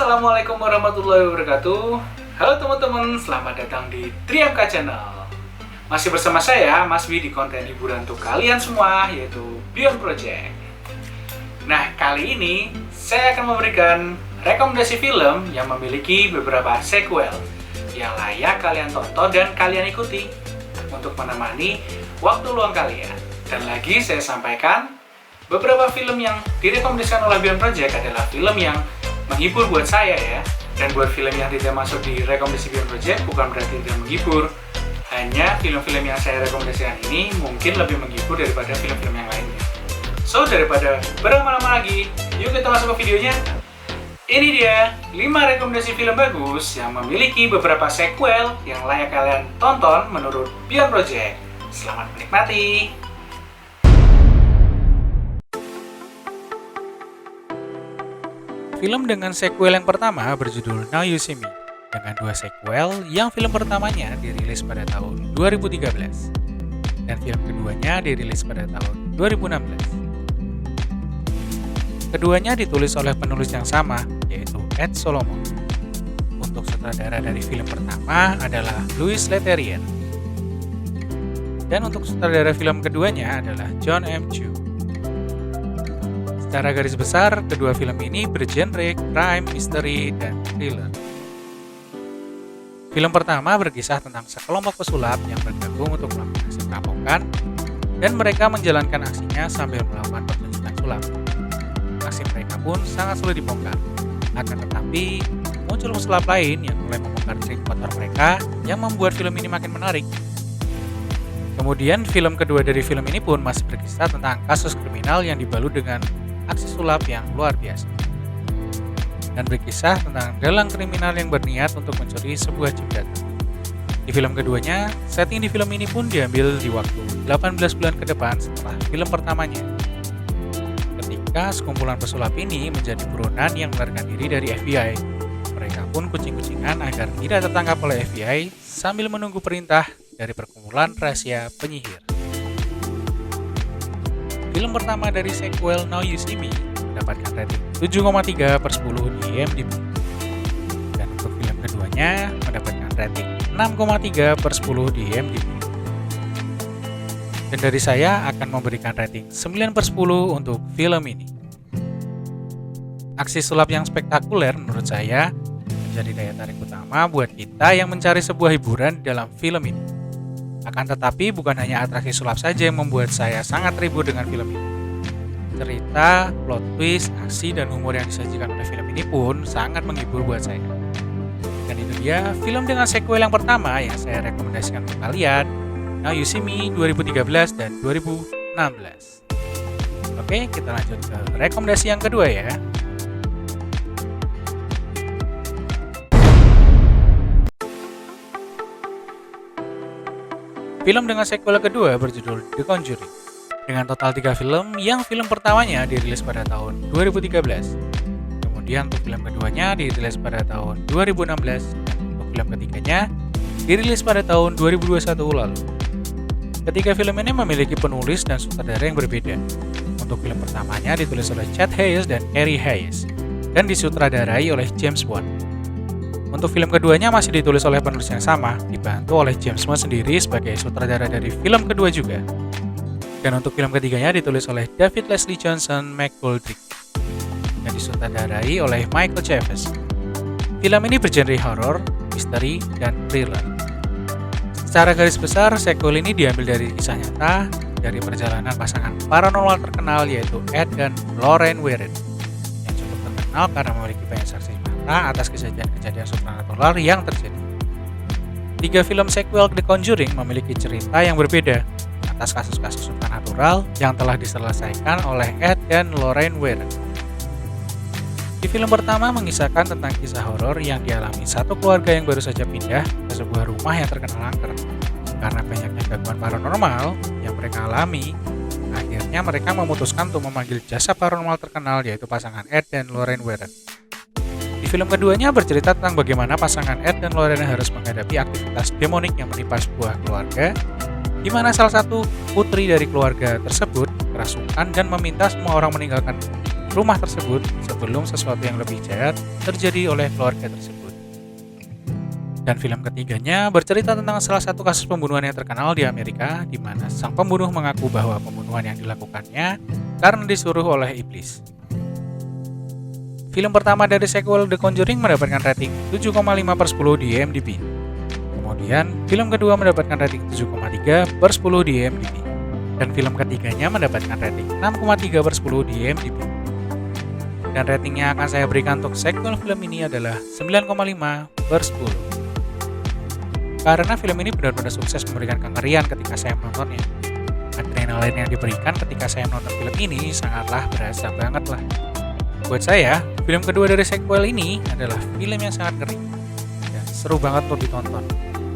Assalamualaikum warahmatullahi wabarakatuh. Halo teman-teman, selamat datang di Triamka Channel. Masih bersama saya, Mas Wi, di konten hiburan untuk kalian semua, yaitu Beyond Project. Nah, kali ini saya akan memberikan rekomendasi film yang memiliki beberapa sequel yang layak kalian tonton dan kalian ikuti untuk menemani waktu luang kalian. Dan lagi saya sampaikan, beberapa film yang direkomendasikan oleh Beyond Project adalah film yang menghibur buat saya ya. Dan buat film yang tidak masuk di rekomendasi Beyond Project bukan berarti tidak menghibur. Hanya film-film yang saya rekomendasikan ini mungkin lebih menghibur daripada film-film yang lainnya. So, daripada berlama-lama lagi, yuk kita masuk ke videonya. Ini dia 5 rekomendasi film bagus yang memiliki beberapa sequel yang layak kalian tonton menurut Beyond Project. Selamat menikmati. Film dengan sequel yang pertama berjudul Now You See Me, dengan 2 sequel yang film pertamanya dirilis pada tahun 2013 dan film keduanya dirilis pada tahun 2016. Keduanya ditulis oleh penulis yang sama, yaitu Ed Solomon. Untuk sutradara dari film pertama adalah Louis Leterrier, dan untuk sutradara film keduanya adalah John M. Chu. Secara garis besar, kedua film ini bergenre crime, misteri, dan thriller. Film pertama berkisah tentang sekelompok pesulap yang bergabung untuk melakukan aksi perampokan, dan mereka menjalankan aksinya sambil melakukan pertunjukan sulap. Aksi mereka pun sangat sulit dibongkar. Akan tetapi, muncul pesulap lain yang mulai membongkar trik kotor mereka yang membuat film ini makin menarik. Kemudian, film kedua dari film ini pun masih berkisah tentang kasus kriminal yang dibalut dengan aksi sulap yang luar biasa, dan berkisah tentang dalang kriminal yang berniat untuk mencuri sebuah chip data. Di film keduanya, setting di film ini pun diambil di waktu 18 bulan ke depan setelah film pertamanya. Ketika sekumpulan pesulap ini menjadi buronan yang melarikan diri dari FBI, mereka pun kucing-kucingan agar tidak tertangkap oleh FBI sambil menunggu perintah dari perkumpulan rahasia penyihir. Film pertama dari sequel Now You See Me mendapatkan rating 7,3/10 di IMDb. Dan untuk film keduanya mendapatkan rating 6,3/10 di IMDb. Dan dari saya akan memberikan rating 9/10 untuk film ini. Aksi sulap yang spektakuler menurut saya menjadi daya tarik utama buat kita yang mencari sebuah hiburan dalam film ini. Akan tetapi bukan hanya atraksi sulap saja yang membuat saya sangat terhibur dengan film ini. Cerita, plot twist, aksi, dan humor yang disajikan oleh film ini pun sangat menghibur buat saya. Dan itu dia film dengan sequel yang pertama yang saya rekomendasikan untuk kalian, Now You See Me 2013 dan 2016. Oke, kita lanjut ke rekomendasi yang kedua ya. Film dengan sequel kedua berjudul The Conjuring, dengan total 3 film yang film pertamanya dirilis pada tahun 2013. Kemudian untuk film keduanya dirilis pada tahun 2016, dan untuk film ketiganya dirilis pada tahun 2021 lalu. Ketiga film ini memiliki penulis dan sutradara yang berbeda. Untuk film pertamanya ditulis oleh Chad Hayes dan Cary Hayes, dan disutradarai oleh James Wan. Untuk film keduanya masih ditulis oleh penulis yang sama, dibantu oleh James Wan sendiri sebagai sutradara dari film kedua juga. Dan untuk film ketiganya ditulis oleh David Leslie Johnson McGoldrick, dan disutradarai oleh Michael Chaves. Film ini bergenre horor, misteri, dan thriller. Secara garis besar, sequel ini diambil dari kisah nyata dari perjalanan pasangan paranormal terkenal yaitu Ed dan Lorraine Warren, yang cukup terkenal karena memiliki banyak saksi mata atas kejadian-kejadian supernatural yang terjadi. 3 film sequel The Conjuring memiliki cerita yang berbeda atas kasus-kasus supernatural yang telah diselesaikan oleh Ed dan Lorraine Warren. Di film pertama mengisahkan tentang kisah horor yang dialami satu keluarga yang baru saja pindah ke sebuah rumah yang terkenal angker. Karena banyaknya gangguan paranormal yang mereka alami, akhirnya mereka memutuskan untuk memanggil jasa paranormal terkenal yaitu pasangan Ed dan Lorraine Warren. Di film keduanya bercerita tentang bagaimana pasangan Ed dan Lorraine harus menghadapi aktivitas demonik yang menimpa sebuah keluarga, di mana salah satu putri dari keluarga tersebut kerasukan dan meminta semua orang meninggalkan rumah tersebut sebelum sesuatu yang lebih jahat terjadi oleh keluarga tersebut. Dan film ketiganya bercerita tentang salah satu kasus pembunuhan yang terkenal di Amerika, di mana sang pembunuh mengaku bahwa pembunuhan yang dilakukannya karena disuruh oleh iblis. Film pertama dari sequel The Conjuring mendapatkan rating 7,5/10 di IMDb. Kemudian, film kedua mendapatkan rating 7,3/10 di IMDb. Dan film ketiganya mendapatkan rating 6,3/10 di IMDb. Dan ratingnya akan saya berikan untuk sequel film ini adalah 9,5/10. Karena film ini benar-benar sukses memberikan kengerian ketika saya menontonnya. Adrenalin yang diberikan ketika saya menonton film ini sangatlah berasa banget lah. Buat saya, film kedua dari sequel ini adalah film yang sangat ngeri dan seru banget untuk ditonton.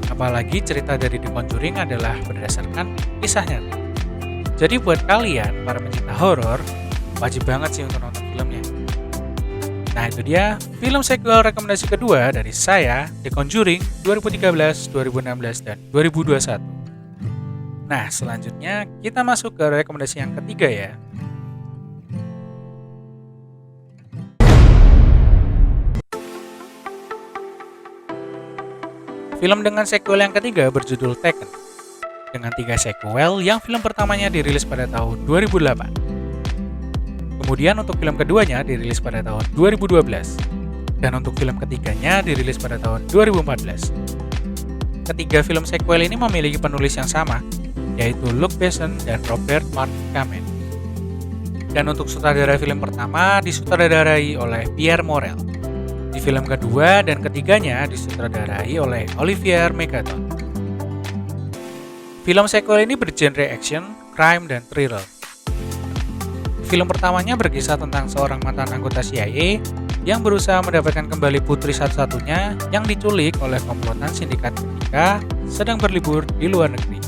Apalagi cerita dari The Conjuring adalah berdasarkan kisah nyata. Jadi buat kalian, para pencinta horor, wajib banget sih untuk nonton filmnya. Nah itu dia film sequel rekomendasi kedua dari saya, The Conjuring 2013, 2016, dan 2021. Nah selanjutnya kita masuk ke rekomendasi yang ketiga ya. Film dengan sequel yang ketiga berjudul Taken, dengan 3 sequel yang film pertamanya dirilis pada tahun 2008. Kemudian untuk film keduanya dirilis pada tahun 2012, dan untuk film ketiganya dirilis pada tahun 2014. Ketiga film sequel ini memiliki penulis yang sama, yaitu Luc Besson dan Robert Mark Kamen. Dan untuk sutradara film pertama disutradarai oleh Pierre Morel. Di film kedua dan ketiganya disutradarai oleh Olivier Megaton. Film sequel ini bergenre action, crime, dan thriller. Film pertamanya berkisah tentang seorang mantan anggota CIA yang berusaha mendapatkan kembali putri satu-satunya yang diculik oleh komplotan sindikat ketika sedang berlibur di luar negeri.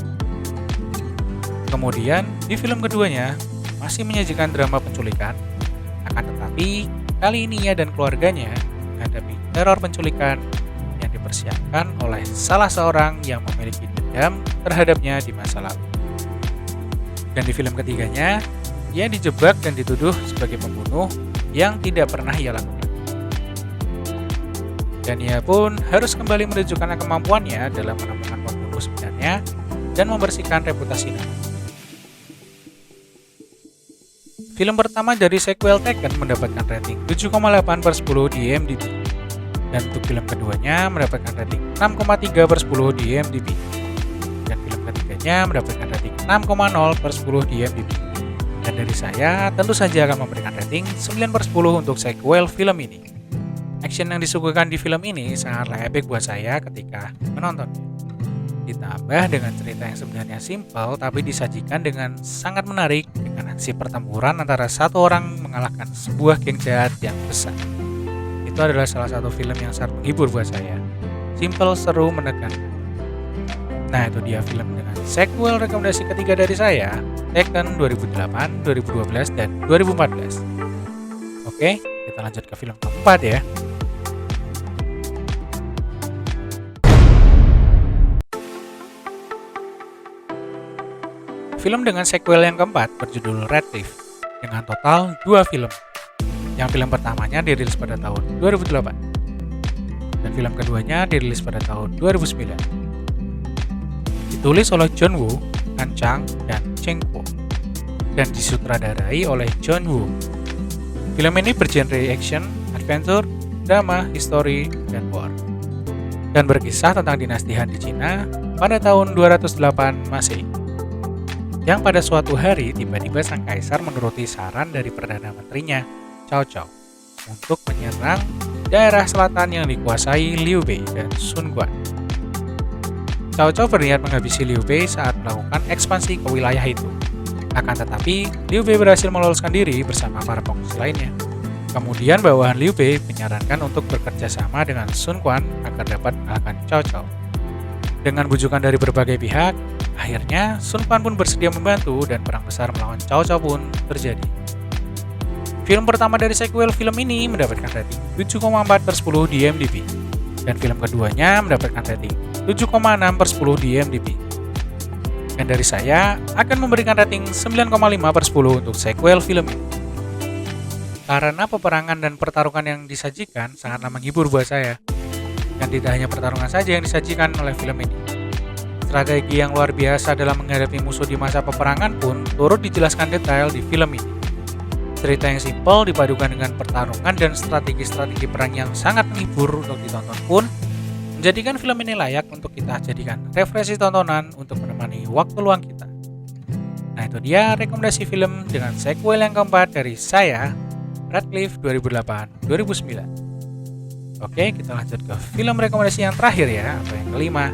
Kemudian, di film keduanya masih menyajikan drama penculikan, akan tetapi kali ini ia dan keluarganya menghadapi teror penculikan yang dipersiapkan oleh salah seorang yang memiliki dendam terhadapnya di masa lalu. Dan di film ketiganya, ia dijebak dan dituduh sebagai pembunuh yang tidak pernah ia lakukan. Dan ia pun harus kembali menunjukkan kemampuannya dalam menemukan pembunuh sebenarnya dan membersihkan reputasinya. Film pertama dari sequel Taken mendapatkan rating 7,8/10 di IMDb. Dan untuk film keduanya mendapatkan rating 6,3/10 di IMDb. Dan film ketiganya mendapatkan rating 6,0/10 di IMDb. Dan dari saya tentu saja akan memberikan rating 9/10 untuk sequel film ini. Action yang disuguhkan di film ini sangatlah epic buat saya ketika menontonnya. Ditambah dengan cerita yang sebenarnya simpel tapi disajikan dengan sangat menarik dengan aksi pertempuran antara satu orang mengalahkan sebuah geng jahat yang besar. Itu adalah salah satu film yang sangat menghibur buat saya. Simple, seru, menegangkan. Nah itu dia film dengan sequel rekomendasi ketiga dari saya, Taken 2008, 2012, dan 2014. Oke, kita lanjut ke film keempat ya. Film dengan sequel yang keempat berjudul Radcliffe, dengan total 2 film. Yang film pertamanya dirilis pada tahun 2008, dan film keduanya dirilis pada tahun 2009. Ditulis oleh John Woo, Han Chang, dan Cheng Po, dan disutradarai oleh John Woo. Film ini bergenre action, adventure, drama, history, dan war. Dan berkisah tentang dinasti Han di Cina pada tahun 208 Masehi. Yang pada suatu hari tiba-tiba sang kaisar menuruti saran dari Perdana Menterinya, Cao Cao, untuk menyerang daerah selatan yang dikuasai Liu Bei dan Sun Quan. Cao Cao berniat menghabisi Liu Bei saat melakukan ekspansi ke wilayah itu. Akan tetapi, Liu Bei berhasil meloloskan diri bersama para pengungsi lainnya. Kemudian bawahan Liu Bei menyarankan untuk bekerja sama dengan Sun Quan agar dapat mengalahkan Cao Cao. Dengan bujukan dari berbagai pihak, akhirnya Sun Quan pun bersedia membantu dan perang besar melawan Cao Cao pun terjadi. Film pertama dari sequel film ini mendapatkan rating 7,4/10 di IMDb. Dan film keduanya mendapatkan rating 7,6/10 di IMDb. Dan dari saya akan memberikan rating 9,5/10 untuk sequel film ini. karena peperangan dan pertarungan yang disajikan sangatlah menghibur buat saya. Dan tidak hanya pertarungan saja yang disajikan oleh film ini. Strategi yang luar biasa dalam menghadapi musuh di masa peperangan pun turut dijelaskan detail di film ini. Cerita yang simpel dipadukan dengan pertarungan dan strategi-strategi perang yang sangat menghibur untuk ditonton pun menjadikan film ini layak untuk kita jadikan referensi tontonan untuk menemani waktu luang kita. Nah, itu dia rekomendasi film dengan sequel yang keempat dari saya, Radcliffe 2008-2009. Oke, kita lanjut ke film rekomendasi yang terakhir ya, atau yang kelima.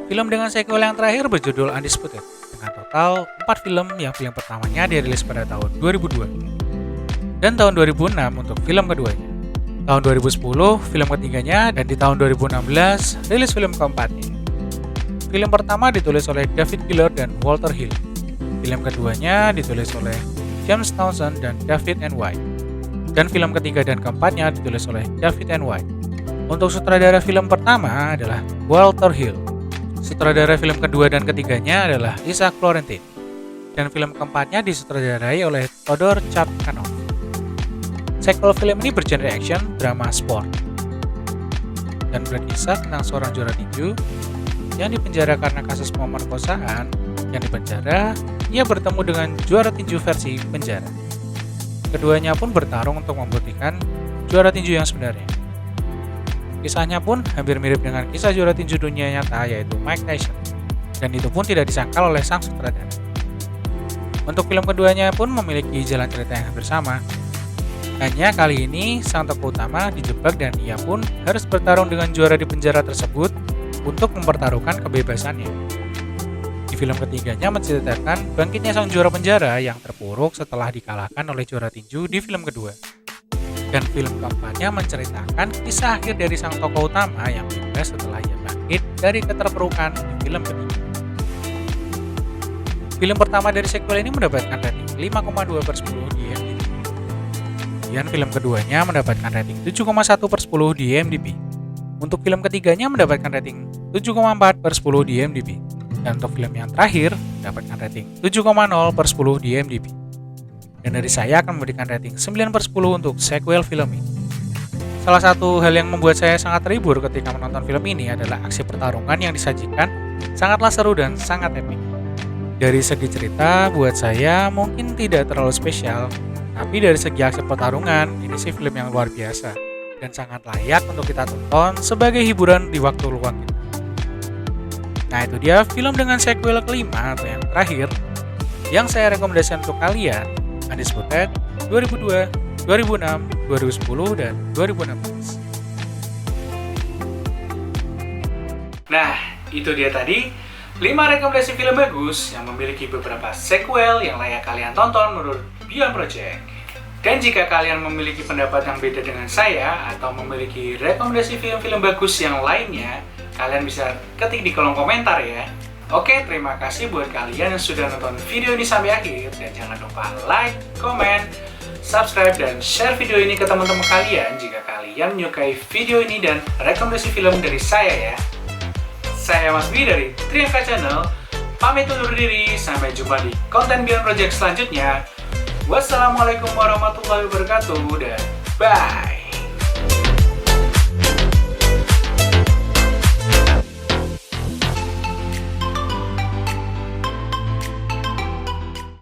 Film dengan sequel yang terakhir berjudul Undisputed, dengan total 4 film yang film pertamanya dirilis pada tahun 2002 dan tahun 2006 untuk film keduanya. Tahun 2010 film ketiganya, dan di tahun 2016 rilis film keempatnya. Film pertama ditulis oleh David Giller dan Walter Hill. Film keduanya ditulis oleh James Townsend dan David N. White. Dan film ketiga dan keempatnya ditulis oleh David N. White. Untuk sutradara film pertama adalah Walter Hill. Sutradara film kedua dan ketiganya adalah Isaac Florentine. Dan film keempatnya disutradarai oleh Todor Chapkanov. Sequel film ini bergenre action, drama, sport. Dan berkisah tentang seorang juara tinju yang dipenjara karena kasus pemerkosaan. Yang dipenjara, ia bertemu dengan juara tinju versi penjara. Keduanya pun bertarung untuk membuktikan juara tinju yang sebenarnya. Kisahnya pun hampir mirip dengan kisah juara tinju dunia nyata, yaitu Mike Tyson. Dan itu pun tidak disangkal oleh sang sutradara. Untuk film keduanya pun memiliki jalan cerita yang hampir sama. Hanya kali ini sang tokoh utama dijebak dan ia pun harus bertarung dengan juara di penjara tersebut untuk mempertaruhkan kebebasannya. Di film ketiganya menceritakan bangkitnya sang juara penjara yang terpuruk setelah dikalahkan oleh juara tinju di film kedua. Dan film keempatnya menceritakan kisah akhir dari sang tokoh utama yang bebas setelah ia bangkit dari keterpurukan di film ketiga. Film pertama dari sequel ini mendapatkan rating 5,2/10 di IMDb. Kemudian film keduanya mendapatkan rating 7,1/10 di IMDb. Untuk film ketiganya mendapatkan rating 7,4/10 di IMDb. Dan untuk film yang terakhir mendapatkan rating 7,0/10 di IMDb. Dan dari saya akan memberikan rating 9/10 untuk sequel film ini. Salah satu hal yang membuat saya sangat terhibur ketika menonton film ini adalah aksi pertarungan yang disajikan sangatlah seru dan sangat epik. Dari segi cerita, buat saya mungkin tidak terlalu spesial, tapi dari segi aksi pertarungan, ini sih film yang luar biasa dan sangat layak untuk kita tonton sebagai hiburan di waktu luang kita. Nah, itu dia film dengan sequel kelima atau yang terakhir yang saya rekomendasikan untuk kalian, Undisputed 2002, 2006, 2010, dan 2016. Nah, itu dia tadi 5 rekomendasi film bagus yang memiliki beberapa sequel yang layak kalian tonton menurut Beyond Project. Dan jika kalian memiliki pendapat yang beda dengan saya atau memiliki rekomendasi film-film bagus yang lainnya, kalian bisa ketik di kolom komentar ya. Oke, terima kasih buat kalian yang sudah nonton video ini sampai akhir. Dan jangan lupa like, komen, subscribe, dan share video ini ke teman-teman kalian jika kalian menyukai video ini dan rekomendasi film dari saya ya. Saya Mas Bi dari Triangka Channel, pamit undur diri, sampai jumpa di konten Beyond Project selanjutnya. Wassalamualaikum warahmatullahi wabarakatuh, dan bye!